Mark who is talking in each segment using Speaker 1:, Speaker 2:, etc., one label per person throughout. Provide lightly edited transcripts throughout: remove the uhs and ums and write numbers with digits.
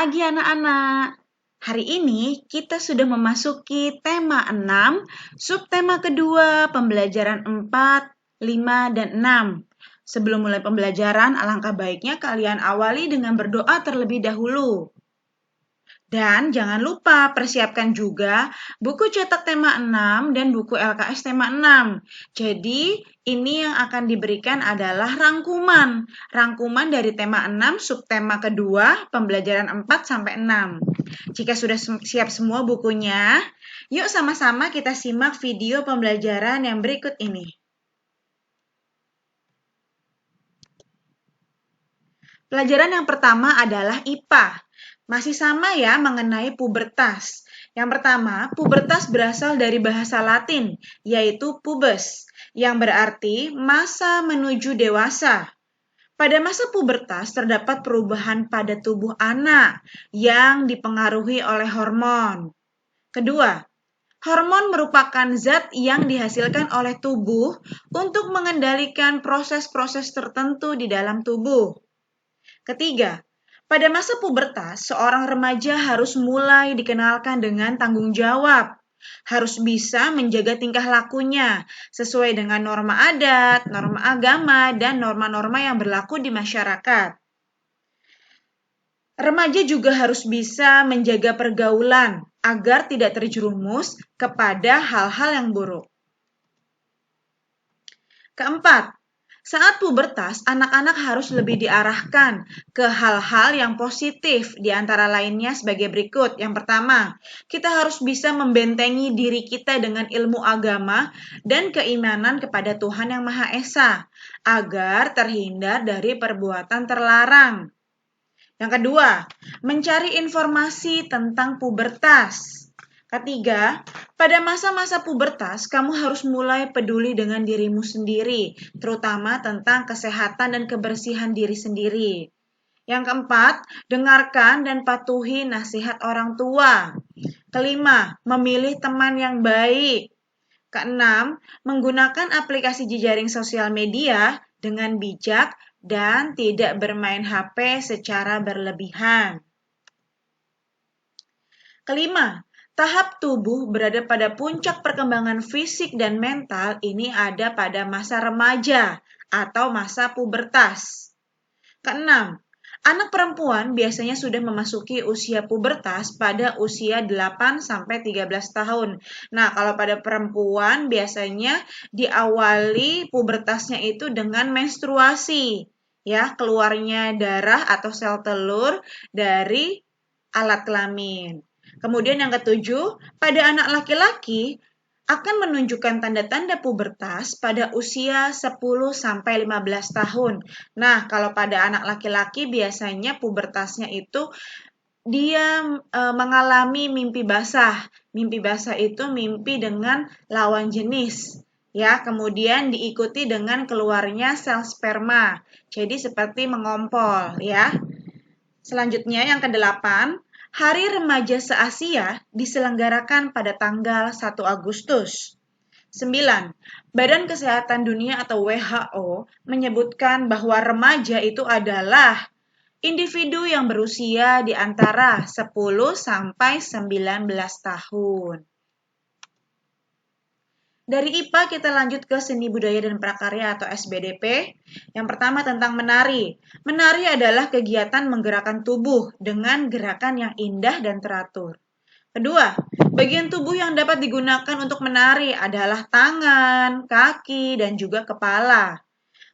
Speaker 1: Pagi anak-anak. Hari ini kita sudah memasuki tema 6, subtema kedua pembelajaran 4, 5, dan 6. Sebelum mulai pembelajaran, alangkah baiknya kalian awali dengan berdoa terlebih dahulu. Dan jangan lupa persiapkan juga buku cetak tema 6 dan buku LKS tema 6. Jadi, ini yang akan diberikan adalah rangkuman. Rangkuman dari tema 6, subtema kedua, pembelajaran 4 sampai 6. Jika sudah siap semua bukunya, yuk sama-sama kita simak video pembelajaran yang berikut ini. Pelajaran yang pertama adalah IPA. Masih sama ya mengenai pubertas. Yang pertama, pubertas berasal dari bahasa Latin, yaitu pubes, yang berarti masa menuju dewasa. Pada masa pubertas terdapat perubahan pada tubuh anak yang dipengaruhi oleh hormon. Kedua, hormon merupakan zat yang dihasilkan oleh tubuh untuk mengendalikan proses-proses tertentu di dalam tubuh. Ketiga, pada masa pubertas, seorang remaja harus mulai dikenalkan dengan tanggung jawab. Harus bisa menjaga tingkah lakunya sesuai dengan norma adat, norma agama, dan norma-norma yang berlaku di masyarakat. Remaja juga harus bisa menjaga pergaulan agar tidak terjerumus kepada hal-hal yang buruk. Keempat, saat pubertas, anak-anak harus lebih diarahkan ke hal-hal yang positif, di antara lainnya sebagai berikut. Yang pertama, kita harus bisa membentengi diri kita dengan ilmu agama dan keimanan kepada Tuhan Yang Maha Esa, agar terhindar dari perbuatan terlarang. Yang kedua, mencari informasi tentang pubertas. Ketiga, pada masa-masa pubertas, kamu harus mulai peduli dengan dirimu sendiri, terutama tentang kesehatan dan kebersihan diri sendiri. Yang keempat, dengarkan dan patuhi nasihat orang tua. Kelima, memilih teman yang baik. Keenam, menggunakan aplikasi jejaring sosial media dengan bijak dan tidak bermain HP secara berlebihan. Kelima, tahap tubuh berada pada puncak perkembangan fisik dan mental ini ada pada masa remaja atau masa pubertas. Keenam, anak perempuan biasanya sudah memasuki usia pubertas pada usia 8-13 tahun. Nah, kalau pada perempuan biasanya diawali pubertasnya itu dengan menstruasi, ya, keluarnya darah atau sel telur dari alat kelamin. Kemudian yang ketujuh, pada anak laki-laki akan menunjukkan tanda-tanda pubertas pada usia 10-15 tahun. Nah, kalau pada anak laki-laki biasanya pubertasnya itu dia mengalami mimpi basah. Mimpi basah itu mimpi dengan lawan jenis. Ya, kemudian diikuti dengan keluarnya sel sperma. Jadi seperti mengompol, ya. Selanjutnya yang kedelapan, Hari Remaja se-Asia diselenggarakan pada tanggal 1 Agustus. 9. Badan Kesehatan Dunia atau WHO menyebutkan bahwa remaja itu adalah individu yang berusia di antara 10-19 tahun. Dari IPA kita lanjut ke Seni Budaya dan Prakarya atau SBDP. Yang pertama tentang menari. Menari adalah kegiatan menggerakkan tubuh dengan gerakan yang indah dan teratur. Kedua, bagian tubuh yang dapat digunakan untuk menari adalah tangan, kaki, dan juga kepala.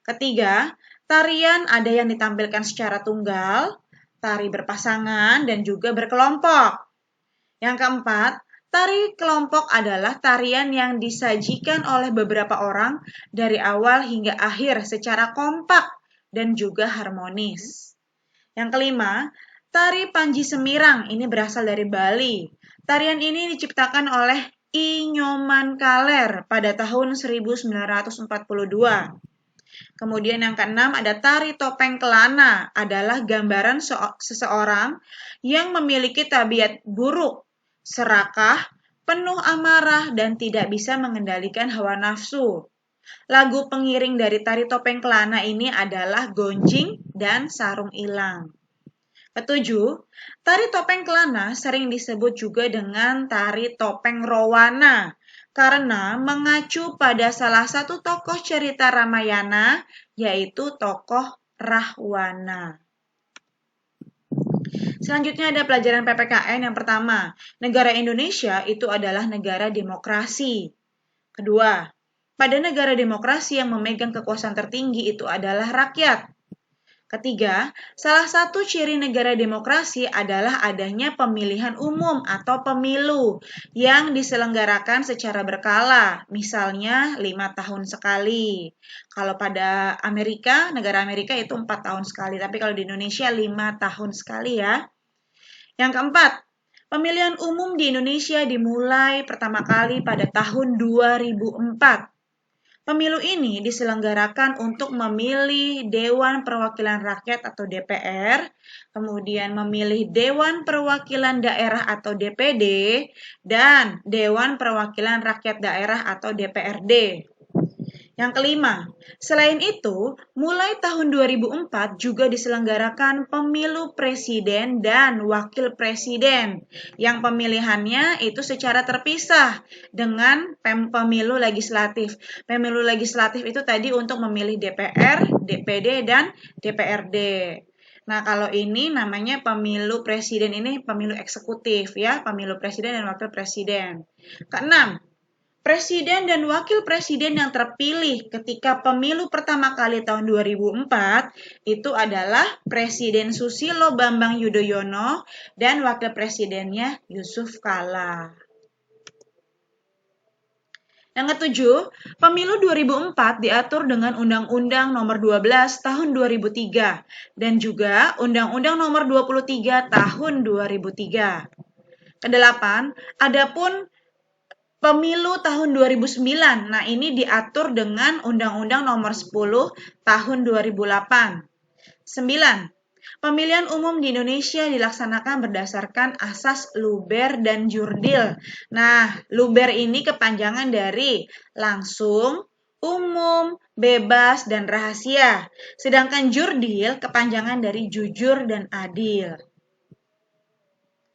Speaker 1: Ketiga, tarian ada yang ditampilkan secara tunggal, tari berpasangan, dan juga berkelompok. Yang keempat, tari kelompok adalah tarian yang disajikan oleh beberapa orang dari awal hingga akhir secara kompak dan juga harmonis. Yang kelima, tari Panji Semirang ini berasal dari Bali. Tarian ini diciptakan oleh I. Nyoman Kaler pada tahun 1942. Kemudian yang keenam ada tari topeng kelana, adalah gambaran seseorang yang memiliki tabiat buruk, serakah, penuh amarah, dan tidak bisa mengendalikan hawa nafsu. Lagu pengiring dari tari topeng kelana ini adalah Gonjing dan Sarung Ilang. Ketujuh, tari topeng Kelana sering disebut juga dengan tari topeng Rowana karena mengacu pada salah satu tokoh cerita Ramayana, yaitu tokoh Rahwana. Selanjutnya ada pelajaran PPKN yang pertama. Negara Indonesia itu adalah negara demokrasi. Kedua, pada negara demokrasi yang memegang kekuasaan tertinggi itu adalah rakyat. Ketiga, salah satu ciri negara demokrasi adalah adanya pemilihan umum atau pemilu yang diselenggarakan secara berkala, misalnya 5 tahun sekali. Kalau pada Amerika, negara Amerika itu 4 tahun sekali, tapi kalau di Indonesia 5 tahun sekali ya. Yang keempat, pemilihan umum di Indonesia dimulai pertama kali pada tahun 2004. Pemilu ini diselenggarakan untuk memilih Dewan Perwakilan Rakyat atau DPR, kemudian memilih Dewan Perwakilan Daerah atau DPD, dan Dewan Perwakilan Rakyat Daerah atau DPRD. Yang kelima, selain itu, mulai tahun 2004 juga diselenggarakan pemilu presiden dan wakil presiden yang pemilihannya itu secara terpisah dengan pemilu legislatif. Pemilu legislatif itu tadi untuk memilih DPR, DPD, dan DPRD. Nah, kalau ini namanya pemilu presiden, ini pemilu eksekutif ya, pemilu presiden dan wakil presiden. Keenam, presiden dan wakil presiden yang terpilih ketika pemilu pertama kali tahun 2004 itu adalah Presiden Susilo Bambang Yudhoyono dan wakil presidennya Yusuf Kala. Yang ketujuh, pemilu 2004 diatur dengan Undang-Undang Nomor 12 Tahun 2003 dan juga Undang-Undang Nomor 23 Tahun 2003. Kedelapan, adapun pemilu tahun 2009. Nah, ini diatur dengan Undang-Undang Nomor 10 Tahun 2008. 9. Pemilihan umum di Indonesia dilaksanakan berdasarkan asas Luber dan Jurdil. Nah, Luber ini kepanjangan dari langsung, umum, bebas, dan rahasia. Sedangkan Jurdil kepanjangan dari jujur dan adil.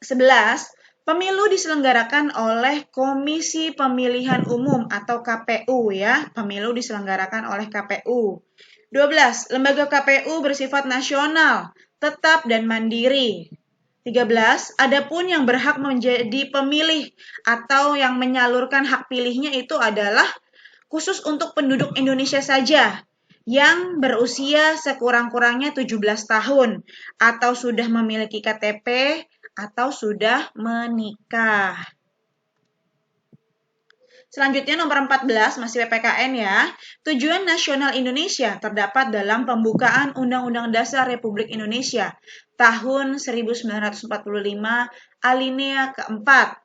Speaker 1: 11. Pemilu diselenggarakan oleh Komisi Pemilihan Umum atau KPU ya. Pemilu diselenggarakan oleh KPU. 12. Lembaga KPU bersifat nasional, tetap dan mandiri. 13. Adapun yang berhak menjadi pemilih atau yang menyalurkan hak pilihnya itu adalah khusus untuk penduduk Indonesia saja yang berusia sekurang-kurangnya 17 tahun atau sudah memiliki KTP atau sudah menikah. Selanjutnya nomor 14 masih PPKN ya. Tujuan nasional Indonesia terdapat dalam pembukaan Undang-Undang Dasar Republik Indonesia tahun 1945 alinea keempat.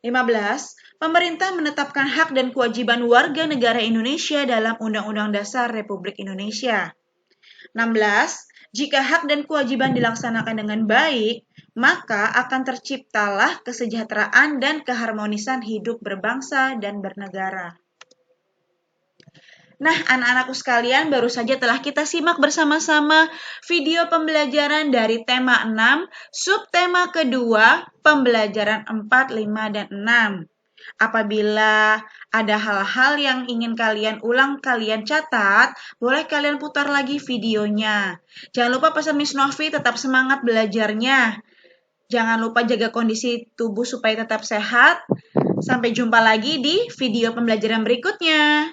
Speaker 1: 15. Pemerintah menetapkan hak dan kewajiban warga negara Indonesia dalam Undang-Undang Dasar Republik Indonesia. 16. Jika hak dan kewajiban dilaksanakan dengan baik, maka akan terciptalah kesejahteraan dan keharmonisan hidup berbangsa dan bernegara. Nah, anak-anakku sekalian, baru saja telah kita simak bersama-sama video pembelajaran dari tema 6, subtema kedua, pembelajaran 4, 5, dan 6. Apabila ada hal-hal yang ingin kalian ulang, kalian catat, boleh kalian putar lagi videonya. Jangan lupa pesan Miss Novi tetap semangat belajarnya. Jangan lupa jaga kondisi tubuh supaya tetap sehat. Sampai jumpa lagi di video pembelajaran berikutnya.